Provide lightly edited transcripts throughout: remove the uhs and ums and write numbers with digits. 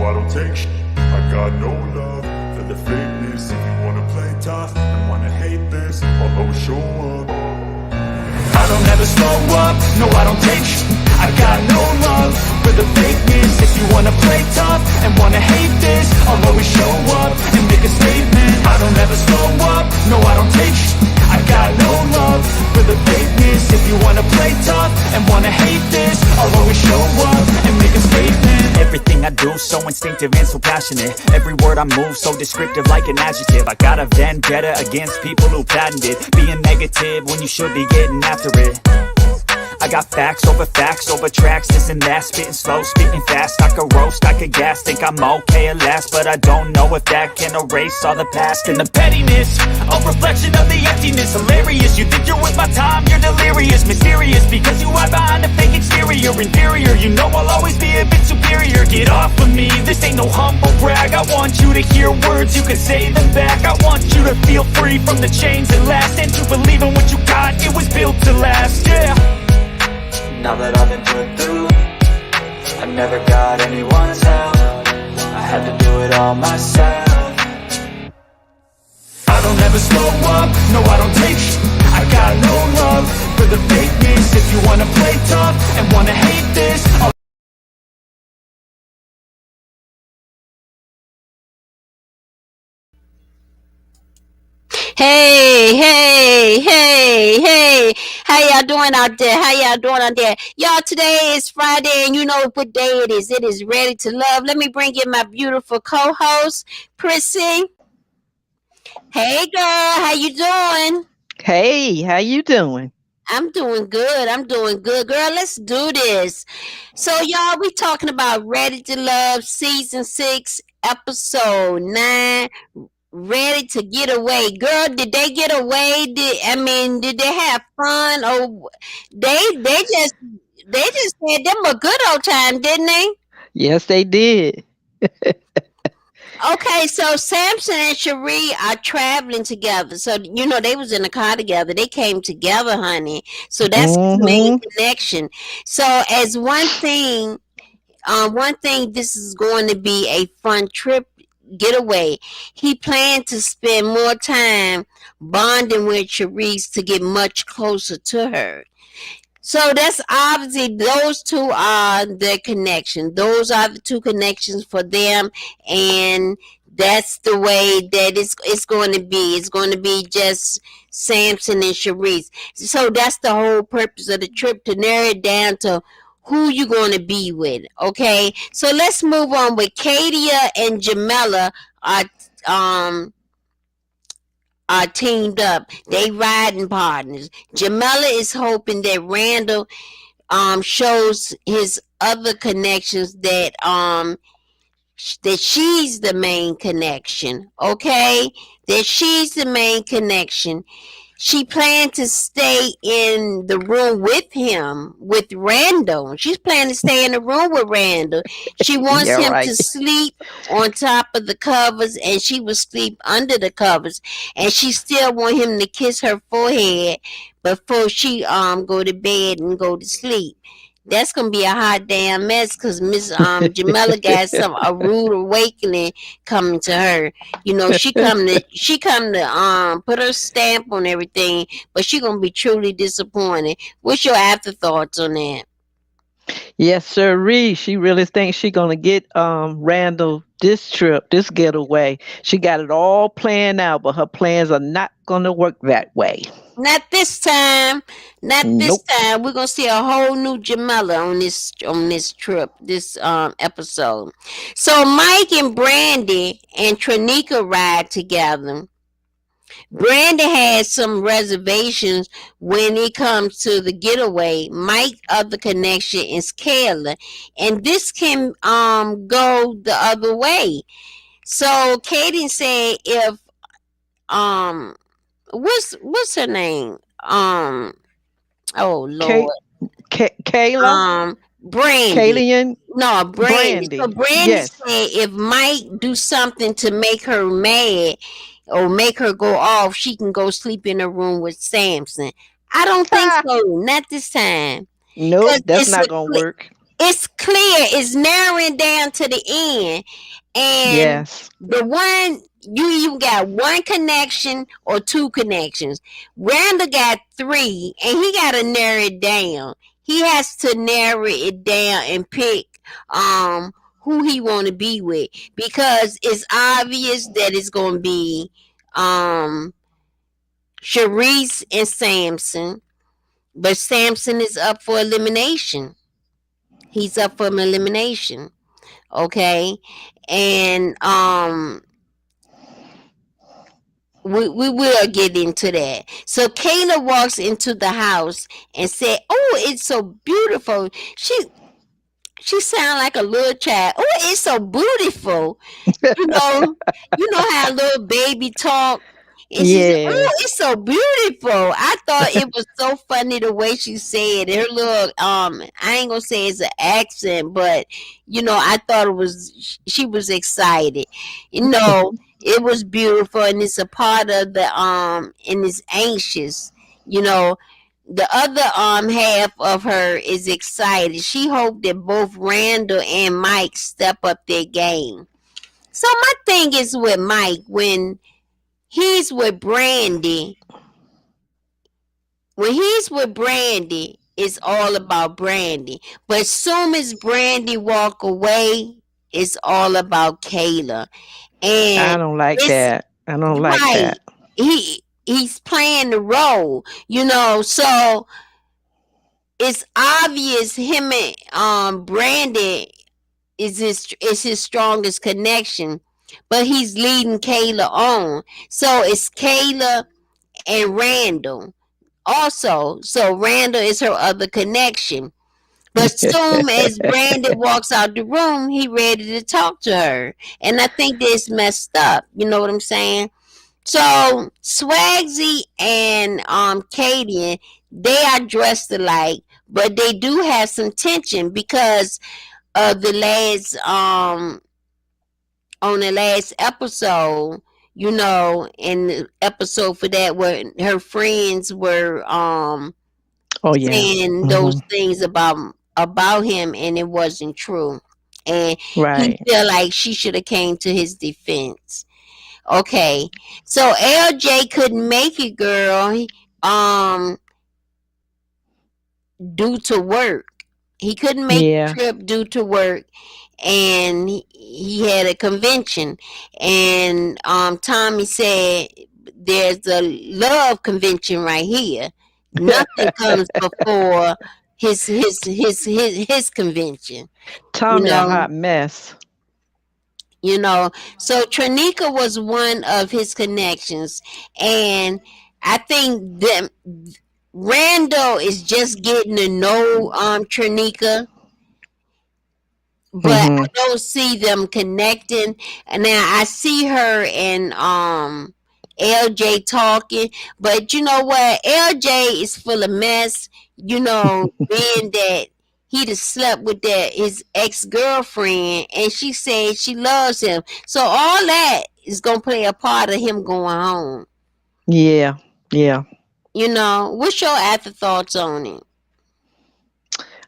I don't take shit. I got no love for the fakeness. If you wanna play tough and wanna hate this, I'll always show up. I don't ever slow up, no I don't take shit. I got no love for the fakeness. If you wanna play tough and wanna hate this, I'll always show up and make a statement. I don't ever slow up, no I don't take shit. I got no love for the fakeness. If you wanna play tough and wanna hate this, I'll always show up and make a statement. Everything I do so instinctive and so passionate. Every word I move so descriptive like an adjective. I got a vendetta against people who patented being negative when you should be getting after it. I got facts over tracks, this and that. Spitting slow, spitting fast. I could roast, I could gas. Think I'm okay at last, but I don't know if that can erase all the past. And the pettiness, a reflection of the emptiness. Hilarious, you think you're worth my time, you're delirious. Mysterious, because you hide behind a fake exterior. Inferior, you know I'll always be a bit superior. Get off of me, this ain't no humble brag. I want you to hear words, you can say them back. I want you to feel free from the chains that last, and to believe in what you got, it was built to last, yeah. Now that I've been put through, I never got anyone's help. I had to do it all myself. I don't ever slow up, no I don't take shit. I got no love for the fakeness. If you wanna play tough and wanna hate this, Hey, hey, hey, hey. How y'all doing out there? How y'all doing out there? Y'all, today is Friday and you know what day it is. It is Ready to Love. Let me bring in my beautiful co-host, Prissy. Hey girl, how you doing? Hey, how you doing? I'm doing good. I'm doing good. Girl, let's do this. So y'all, we talking about Ready to Love season 6, episode 9. Ready to get away. Girl, did they get away? Did they have fun? Or they just had them a good old time, didn't they? Yes, they did. Okay, so Samson and Cherie are traveling together. So you know they was in the car together. They came together, honey. So that's the main connection. So as one thing, this is going to be a fun trip getaway. He planned to spend more time bonding with Cherise to get much closer to her. So that's obviously those two are the connection. Those are the two connections for them, and that's the way that it's going to be. It's going to be just Samson and Cherise. So that's the whole purpose of the trip, to narrow it down to who you going to be with. Okay, so let's move on with Katia and Jamela are teamed up. They riding partners. Jamela is hoping that Randall shows his other connections that she's the main connection. Okay, that she's the main connection. She planned to stay in the room with him, with Randall. She's planning to stay in the room with Randall. She wants Yeah, him right. to sleep on top of the covers, and she will sleep under the covers. And she still want him to kiss her forehead before she go to bed and go to sleep. That's gonna be a hot damn mess, because Miss Jamela got a rude awakening coming to her. You know, she come to put her stamp on everything, but she gonna be truly disappointed. What's your afterthoughts on that? Yes, sir. She really thinks she gonna get Randall this trip, this getaway. She got it all planned out, but her plans are not gonna work that way. Not this time. Not this Nope. time. We're gonna see a whole new Jamela on this trip, this episode. So Mike and Brandy and Tranika ride together. Brandy has some reservations when it comes to the getaway. Mike's other connection is Kayla, and this can go the other way. So Katie said if um what's her name? Oh Kay, Lord. Kayla, Brandy. Kalian, No, Brandy. So Brandy. Brandy Yes. said if Mike do something to make her mad or make her go off, she can go sleep in a room with Samson. I don't think Ah, so. Not this time. nope, Cause that's not gonna work. It's clear. It's narrowing down to the end. And Yes. the one you got one connection or two connections. Randall got three, and he got to narrow it down. He has to narrow it down and pick um who he want to be with, because it's obvious that it's going to be um Sharice and Samson, but Samson is up for elimination. He's up for elimination. Okay, and we will get into that. So Kayla walks into the house and said, "Oh, it's so beautiful." She sound like a little child. Oh, it's so beautiful. You know, you know how a little baby talk. And she said, Yeah. "Oh, it's so beautiful." I thought it was so funny the way she said it. Her little I ain't gonna say it's an accent, but I thought it was she was excited. It was beautiful, and it's a part of the and it's anxious. You know, the other half of her is excited. She hoped that both Randall and Mike step up their game. So my thing is with Mike, when he's with Brandy, it's all about Brandy. But soon as Brandy walk away, it's all about Kayla. I And don't like it's that. I don't like right. that. He's playing the role, so it's obvious him and Brandy is his strongest connection, but he's leading Kayla on. So it's Kayla and Randall also. So Randall is her other connection. But soon as Brandon walks out the room, he ready to talk to her. And I think that's messed up. You know what I'm saying? So Swagsy and Katie, they are dressed alike, but they do have some tension because of the last on the last episode, in the episode for that where her friends were Oh yeah. saying those Hmm. things about him, and it wasn't true. And he Right. felt like she should have came to his defense. Okay. So LJ couldn't make it, girl. Um due to work. He couldn't make the Yeah. trip due to work, and he had a convention. And Tommy said, "There's a love convention right here. Nothing comes before his convention." You Tommy a know, hot mess. so Tranika was one of his connections, and I think that Randall is just getting to know Tranika, but I Hmm. don't see them connecting. And now I see her and LJ talking, but you know what? LJ is full of mess. Being that he just slept with his ex girlfriend, and she said she loves him. So all that is gonna play a part of him going home. Yeah. Yeah. What's your afterthoughts on it?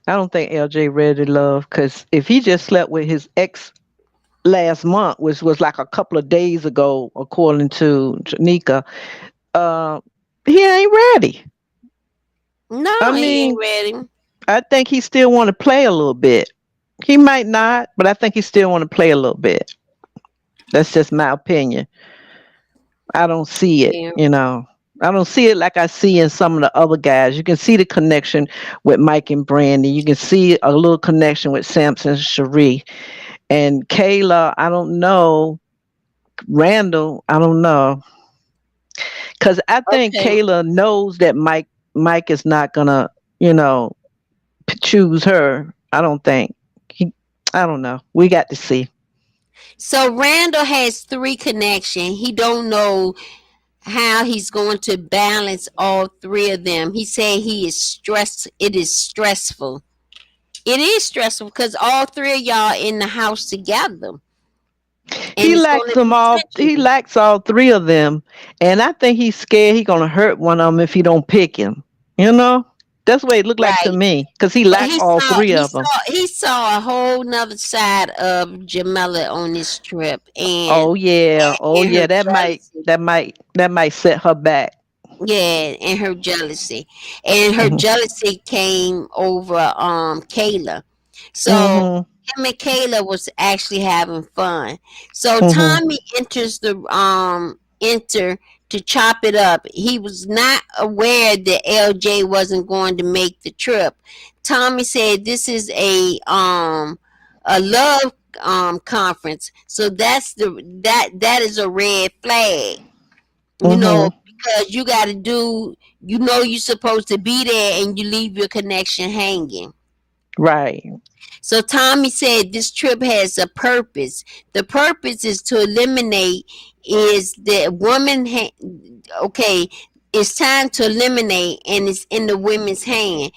I don't think LJ ready to love because if he just slept with his ex last month, which was like a couple of days ago, according to Janika, uh, he ain't ready. I No, he ain't mean, ready. I think he still want to play a little bit. He might not, but I think he still want to play a little bit. That's just my opinion. I don't see it, Yeah. I don't see it like I see in some of the other guys. You can see the connection with Mike and Brandy. You can see a little connection with Samson and Cherie. And Kayla, I don't know. Randall, I don't know. Cause I think Okay. Kayla knows that Mike is not gonna, you know, choose her. I don't think. I don't know. We got to see. So Randall has three connections. He don't know how he's going to balance all three of them. He said he is stressed. It is stressful. It is stressful because all three of y'all in the house together, and He it's going likes to them be all. He tension. likes all three of them, and I think he's scared he's gonna hurt one of them if he don't pick him. You know? That's what it looked like to Right. me, because he But liked all three of them. he saw a whole nother side of Jamila on this trip, Oh yeah, oh and her yeah. jealousy. That might set her back. Yeah, and her Hmm. jealousy came over Kayla. So Hmm. him and Kayla was actually having fun. So Hmm. Tommy enters the enter to chop it up. He was not aware that LJ wasn't going to make the trip. Tommy said this is a love conference. So that is a red flag. You know, Hmm. because you got to do, you know, you're supposed to be there and you leave your connection hanging. Right. So Tommy said this trip has a purpose. The purpose is to eliminate, is that okay, it's time to eliminate and it's in the women's hand.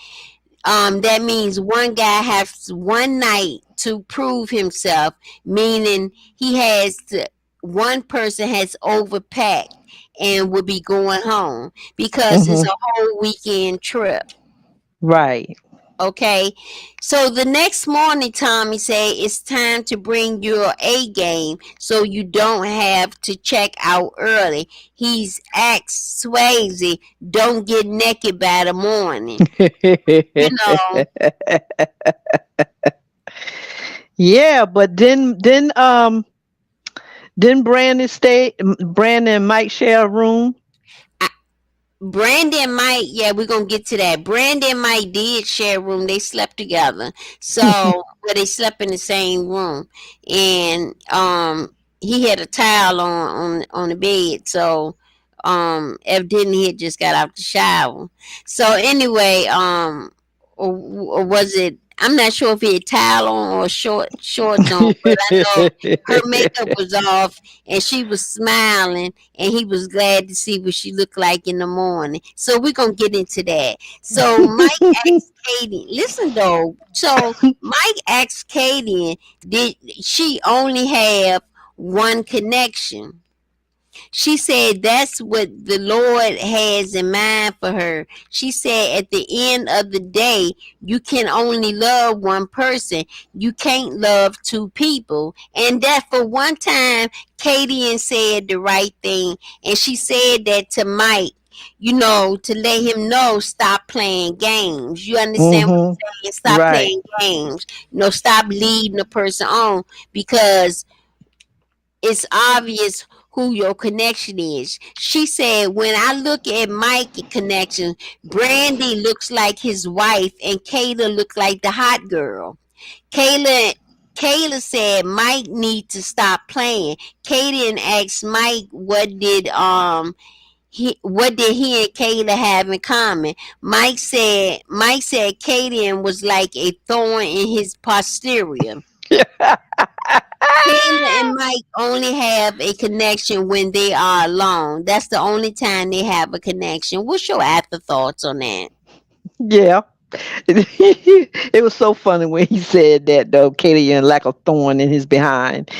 That means one guy has one night to prove himself, meaning one person has overpacked and will be going home because it's Hmm. a whole weekend trip. Right. Okay, so the next morning, Tommy said it's time to bring your A game so you don't have to check out early. He's asked Swayze, don't get naked by the morning. You know, Yeah, but didn't Brandon and Mike share a room? Brandon Mike, yeah, we're gonna get to that. Brandon Mike did share a room. They slept together. So but they slept in the same room. And he had a towel on the bed. So evidently he had just got out the shower. So anyway, or was it, I'm not sure if he had towel on or shorts on, but I know her makeup was off and she was smiling and he was glad to see what she looked like in the morning. So we're gonna get into that. So Mike asked Katie, listen though, so Mike asked Katie, did she only have one connection? She said that's what the Lord has in mind for her. She said at the end of the day, you can only love one person. You can't love two people. And that for one time, Katie said the right thing. And she said that to Mike, you know, to let him know, stop playing games. You understand what Hmm. I'm saying? Stop Right. playing games. You know, stop leading the person on because it's obvious who your connection is. She said, when I look at Mike's connection, Brandy looks like his wife and Kayla look like the hot girl. Kayla Kayla said Mike need to stop playing. Kaden asked Mike what did he and Kayla have in common. Mike said Kaden was like a thorn in his posterior. Kayla and Mike only have a connection when they are alone. That's the only time they have a connection. What's your afterthoughts on that? Yeah. It was so funny when he said that though, Kalian like a thorn in his behind.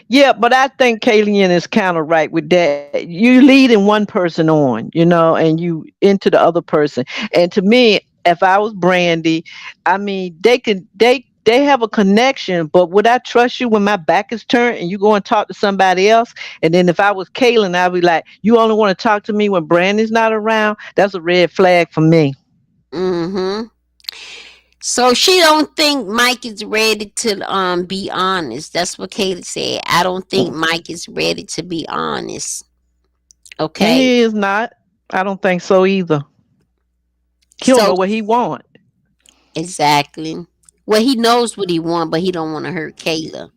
Yeah, but I think Kalian is kind of right with that. You leading one person on, and you into the other person. And to me, if I was Brandy, I mean, they have a connection, but would I trust you when my back is turned and you go and talk to somebody else? And then if I was Kaylin, I'd be like, you only want to talk to me when Brandy's not around? That's a red flag for me. Mm-hmm. So she don't think Mike is ready to be honest. That's what Kayla said. I don't think Mike is ready to be honest. Okay. He is not. I don't think so either. He don't So know what he want. exactly. Well, he knows what he want, but he don't want to hurt Kayla.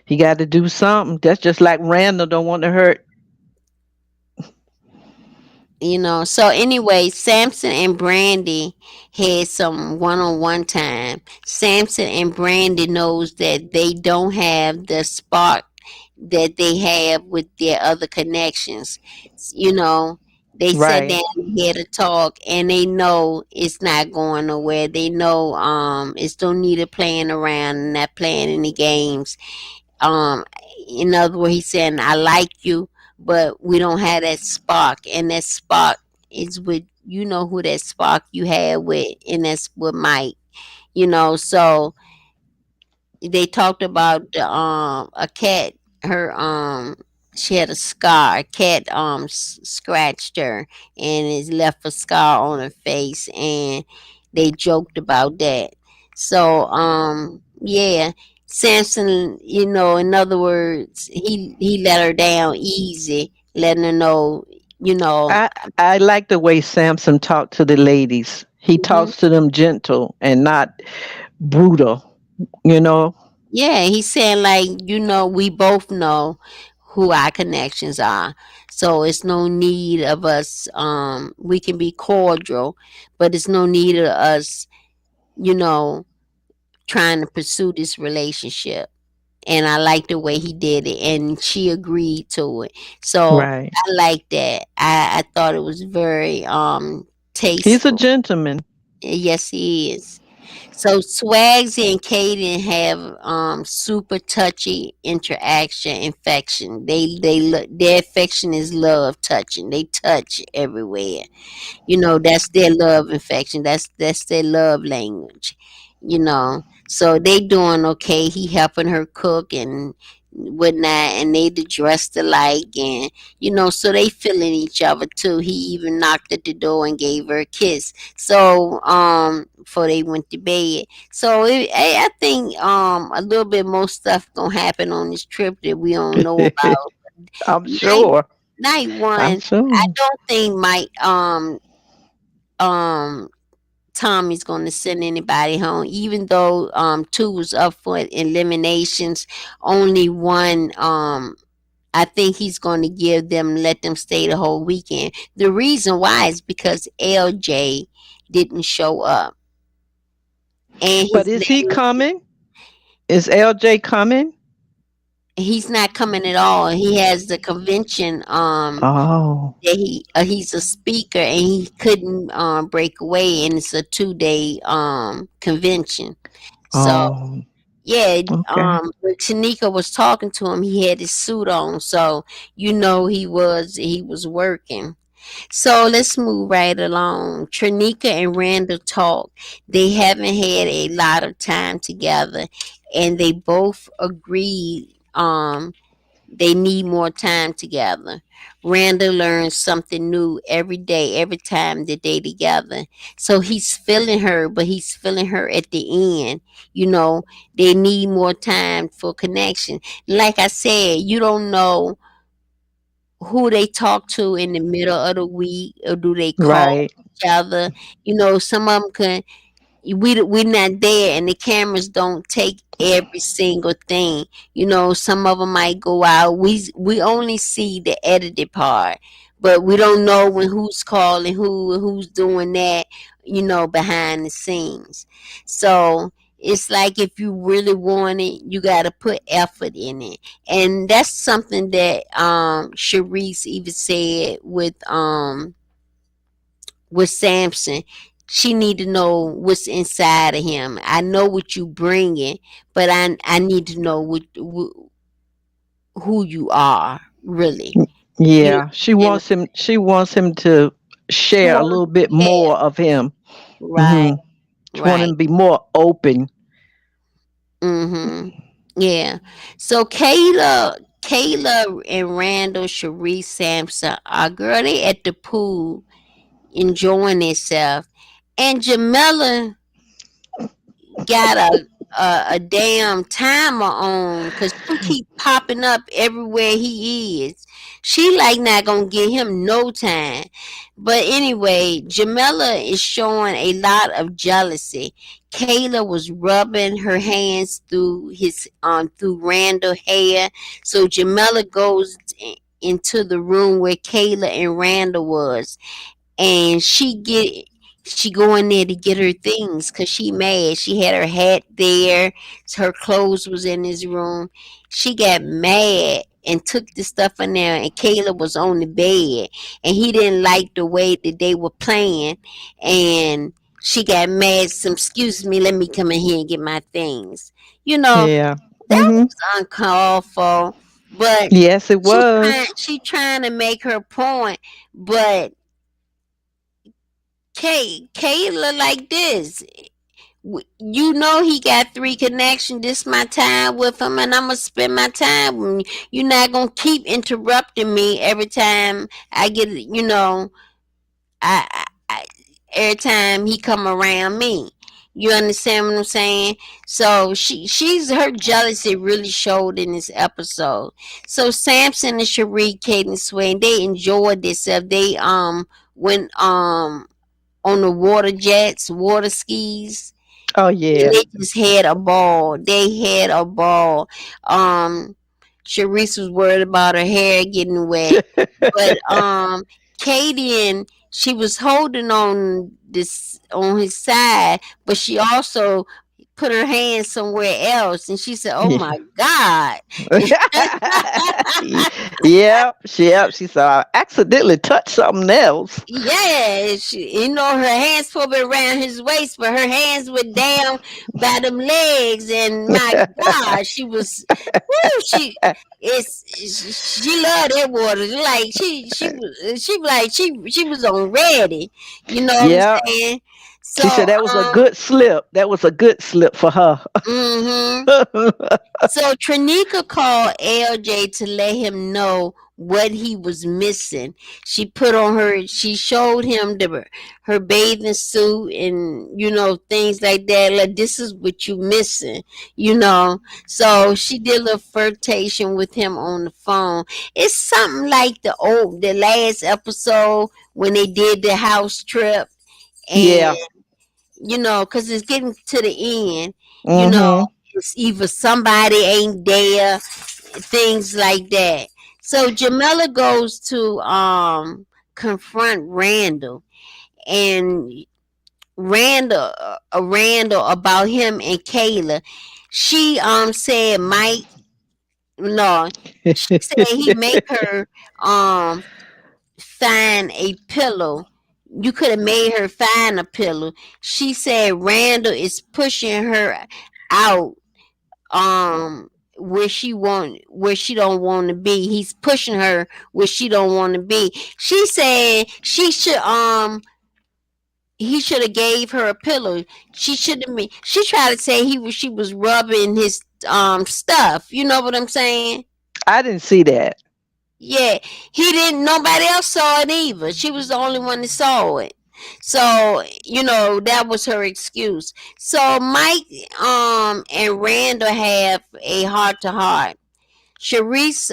He got to do something. That's just like Randall don't want to hurt. You know, so anyway, Samson and Brandy had some one-on-one time. Samson and Brandy knows that they don't have the spark that they have with their other connections. You know, they sat Right. down and had a talk and they know it's not going nowhere. They know it's no need of playing around and not playing any games. um in other words, he's saying I like you, but we don't have that spark, and that spark is with, you know, who that spark you had with, and that's with Mike. You know, so they talked about the a cat, her she had a scar, a cat scratched her and it left a scar on her face, and they joked about that. So yeah, Samson, you know, in other words, he let her down easy, letting her know, you know. I I like the way Samson talked to the ladies. He Mhm. talks to them gentle and not brutal. You know. Yeah, he's saying like, you know, we both know who our connections are. So it's no need of us we can be cordial, but it's no need of us, you know, trying to pursue this relationship. And I like the way he did it, and she agreed to it. So Right. I like that. I thought it was very He's a tasteful. gentleman. Yes, he is. So Swagsy and Kaden have super touchy interaction infection. Their affection is love touching. They touch everywhere. You know, that's their love affection. That's their love language. You know, so they doing okay. He helping her cook and whatnot, and they dressed alike, and you know, so they feeling each other too. He even knocked at the door and gave her a kiss. So before they went to bed. So I think a little bit more stuff gonna happen on this trip that we don't know about. I'm Night sure. night I'm one, I sure. don't think Mike um Tommy's going to send anybody home, even though two was up for eliminations. Only one, I think he's going to give them, let them stay the whole weekend. The reason why is because LJ didn't show up, and But his is he name, coming? Is LJ coming? he's not coming at all. He has the convention. Oh. That he's a speaker and he couldn't break away, and it's a 2 day convention. So Oh. yeah, Okay. when Tanika was talking to him, he had his suit on, so you know he was working. So let's move right along. Trinika and Randall talk. They haven't had a lot of time together, and they both agreed they need more time together. Randall learns something new every day, every time that they together. So he's feeling her, but he's feeling her at the end. You know, they need more time for connection. Like I said, you don't know who they talk to in the middle of the week, or do they call Right. each other. You know, some of them can, we're not there, and the cameras don't take every single thing. You know, some of them might go out. We only see the edited part, but we don't know when who's calling who and who's doing that. You know, behind the scenes. So it's like if you really want it, you got to put effort in it, and that's something that Sharice even said with Samson. She need to know what's inside of him. I know what you bringing, but I need to know who you are really. You know, Yeah. She and wants him. She wants him to she share a wants little bit yeah, more of him. right, Hmm. She want him right. to be more open. Mm-hmm. Yeah. So Kayla and Randall, Sharice, Sampson are girl. They at the pool enjoying themselves, and Jamila got a damn timer on because she keep popping up everywhere he is. She like not gonna give him no time. But anyway, Jamila is showing a lot of jealousy. Kayla was rubbing her hands through Randall hair. So Jamila goes into the room where Kayla and Randall was, and she go in there to get her things because she mad. She had her hat there, her clothes was in his room. She got mad and took the stuff in there, and Caleb was on the bed, and he didn't like the way that they were playing, and she got mad. Some, excuse me, let me come in here and get my things. You know, Yeah. that Hmm. was uncalled for, but Yes, it was. she trying to make her point, but Kayla like this. You know he got three connections. This my time with him, and I'm gonna spend my time with you. You're not gonna keep interrupting me every time I get. I every time he come around me. You understand what I'm saying? So she's her jealousy really showed in this episode. So Samson and Cherie, Kate and Swain, they enjoyed themselves. They went on the water jets, water skis, Oh and yeah. they just had a ball. They had a ball. Sharice was worried about her hair getting wet, but Katie, and she was holding on this on his side, but she also put her hand somewhere else, and she said, "Oh Yeah. my God!" She saw I accidentally touched something else. Yeah, her hands probably around his waist, but her hands were down by them legs, and my God, she was, woo, she loved that water. Like she was on ready. You know what I'm Yeah. saying? She So said that was a good slip. That was a good slip for her. mm-hmm. So Trinika called LJ to let him know what he was missing. She showed him her bathing suit and things like that. Like, this is what you missing, you know. So she did a little flirtation with him on the phone. It's something like the last episode when they did the house trip, and Yeah. because it's getting to the end, you know, Mhm. it's either somebody ain't there, things like that. So Jamila goes to confront Randall, and Randall about him and Kayla. She said Mike, no, she said he make her um find a pillow. You could have made her find a pillow. She said Randall is pushing her out where she don't want to be. He's pushing her where she don't want to be. She said he should have gave her a pillow. She tried to say she was rubbing his stuff. You know what I'm saying? I didn't see that. Yeah, he didn't. Nobody else saw it either. She was the only one that saw it. So that was her excuse. So Mike and Randall have a heart to heart. Sharice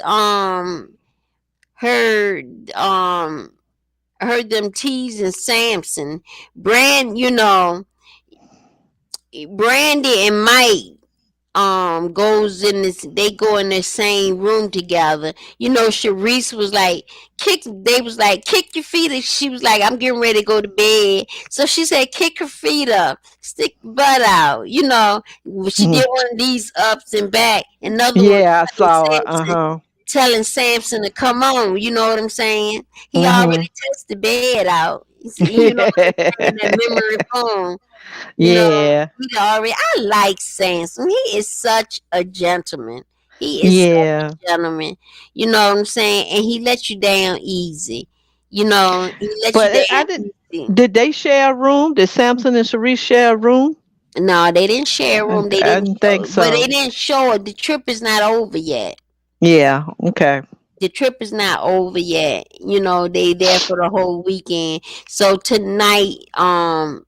heard heard them teasing Samson. Brandy and Mike goes in this they go in the same room together. Sharice was like kick your feet up. She was like, I'm getting ready to go to bed. So she said, kick her feet up, stick your butt out. She Mhm. did one of these ups and back. Another one Yeah, I telling saw it. Samson Uh-huh. telling Samson to come on. You know what I'm saying? He Mhm. already touched the bed out. What I'm saying? That memory phone. You know, Yeah. he already. I like Samson. He is such a gentleman. He is such Yeah. a gentleman. You know what I'm saying? And he lets you down easy. He lets you But I down didn't. easy. Did they share a room? Did Samson and Sharice share a room? No, they didn't share a room. They I didn't didn't think show, but they so. didn't show it. The trip is not over yet. Yeah. Okay. The trip is not over yet. They there for the whole weekend. So tonight,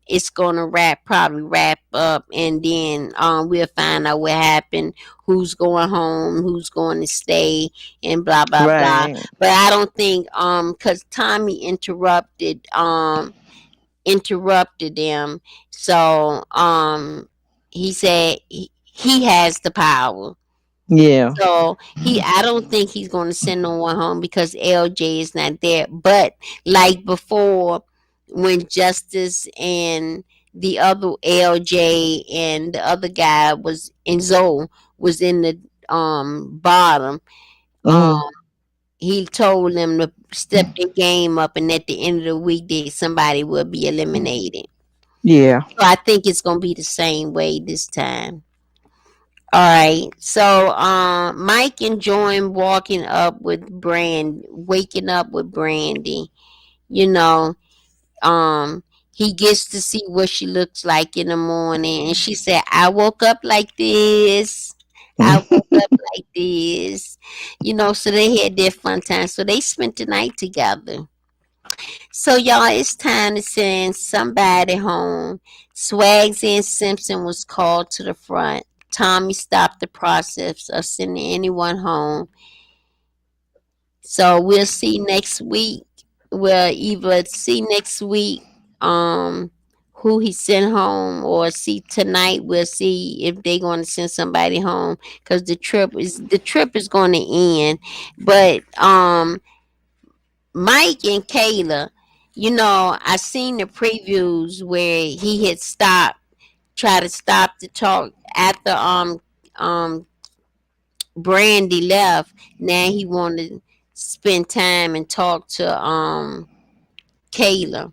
it's gonna probably wrap up, and then we'll find out what happened, who's going home, who's going to stay, and blah blah blah. Right. But I don't think cause Tommy interrupted them. So he said he has the power. Yeah. So I don't think he's going to send no one home because LJ is not there. But like before, when Justice and the other LJ and the other guy was in Zoe was in the bottom, um, Mm. he told them to step their game up, and at the end of the week, somebody will be eliminated. Yeah. So I think it's going to be the same way this time. All right. So Mike enjoying waking up with Brandy. You know, um he gets to see what she looks like in the morning. And she said, I woke up like this. I woke up like this. So they had their fun time. So they spent the night together. So y'all, it's time to send somebody home. Swags and Simpson was called to the front. Tommy stopped the process of sending anyone home. So we'll see next week. We'll either see next week who he sent home, or see tonight we'll see if they're going to send somebody home, because the trip is going to end. But Mike and Kayla, I seen the previews where he had try to stop the talk after Brandy left. Now he wanted to spend time and talk to Kayla.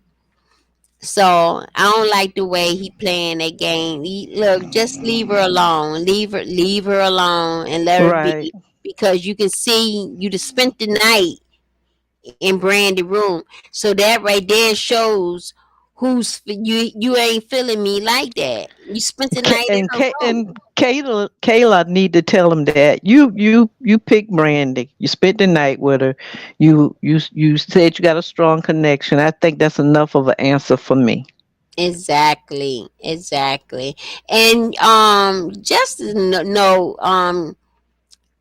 So I don't like the way he playing that game. Look, just leave her alone. Leave her alone and let her Right. be. Because you can see you just spent the night in Brandy room. So that right there shows who's you ain't feeling me like that. You spent the night in her room. And Kayla need to tell him that you picked Brandy. You spent the night with her. You said you got a strong connection. I think that's enough of an answer for me. Exactly. And just to know,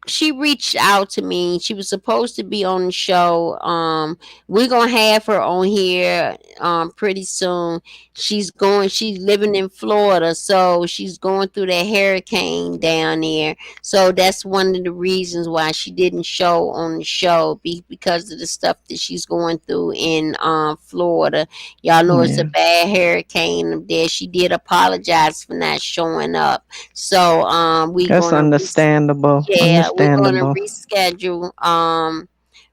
she reached out to me. She was supposed to be on the show. We're gonna have her on here pretty soon. She's living in Florida, so she's going through that hurricane down there. So that's one of the reasons why she didn't show on the show, because of the stuff that she's going through in Florida. Y'all know it's a bad hurricane up there. She did apologize for not showing up. So That's understandable. yeah, we're going to Understandable.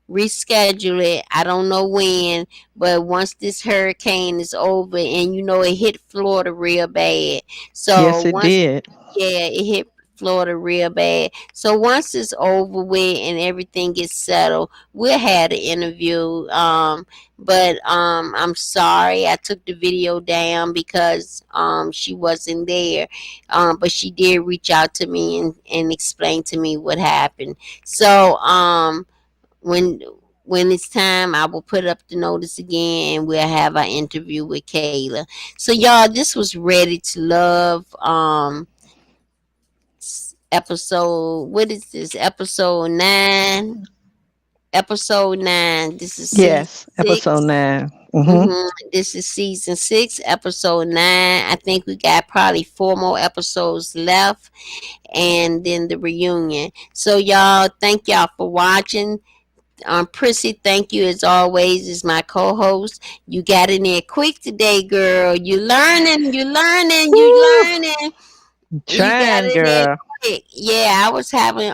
reschedule it. I don't know when, but once this hurricane is over, and it hit Florida real bad. So Yes, it did. it hit Florida real bad. So once it's over with and everything gets settled, we'll have the interview. But I'm sorry I took the video down because she wasn't there. But she did reach out to me and explain to me what happened. So when it's time, I will put up the notice again, and we'll have our interview with Kayla. So y'all, this was Ready to Love episode. What is this? Episode 9. This is Yes, season 6. episode 9. Mm-hmm. This is season 6, episode 9. I think we got probably 4 more episodes left, and then the reunion. So y'all, thank y'all for watching. Prissy, thank you as always as my co-host. You got in there quick today, girl. You learning. You got Trying, in there girl. quick. Yeah, I was having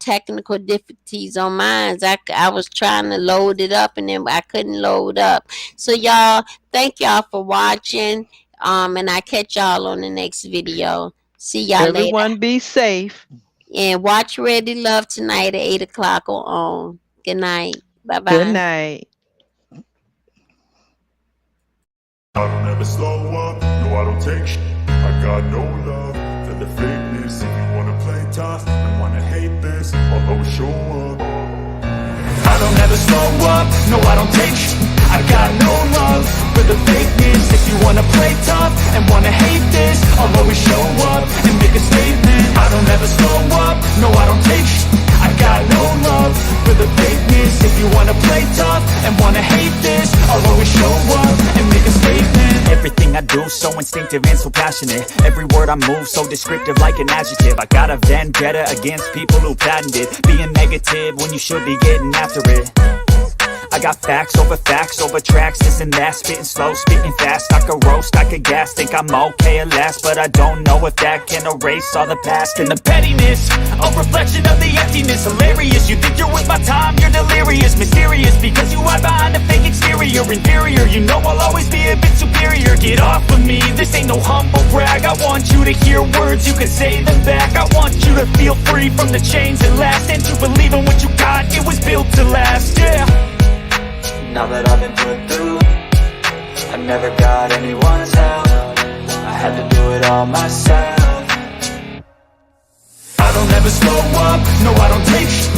technical difficulties on mine. I was trying to load it up, and then I couldn't load up. So y'all, thank y'all for watching. And I catch y'all on the next video. See y'all later. Everyone be safe. And watch Ready Love tonight at 8 o'clock on. Good night. Bye-bye. Good night. I don't ever slow up, no I don't take shit. I got no love for the fakeness. If you wanna play tough and wanna hate this, I'll always show up. I don't ever slow up, no I don't take shit. I got no love for the fakeness. If you wanna play tough and wanna hate this, I'll always show up and make a statement. I don't ever slow up, no I don't take shit. I got no love for the fakeness. If you wanna play tough and wanna hate this, I'll always show up and make a statement. Everything I do so instinctive and so passionate. Every word I move so descriptive like an adjective. I got a vendetta against people who patented being negative when you should be getting after it. I got facts over tracks, this and that. Spitting slow, spitting fast. I could roast, I could gas. Think I'm okay at last, but I don't know if that can erase all the past. And the pettiness, a reflection of the emptiness. Hilarious, you think you're with my time, you're delirious. Mysterious, because you hide behind a fake exterior. Inferior, you know I'll always be a bit superior. Get off of me, this ain't no humble brag. I want you to hear words, you can say them back. I want you to feel free from the chains that last, and to believe in what you got, it was built to last, yeah. Now that I've been put through, I never got anyone's help. I had to do it all myself. I don't ever slow up, no I don't take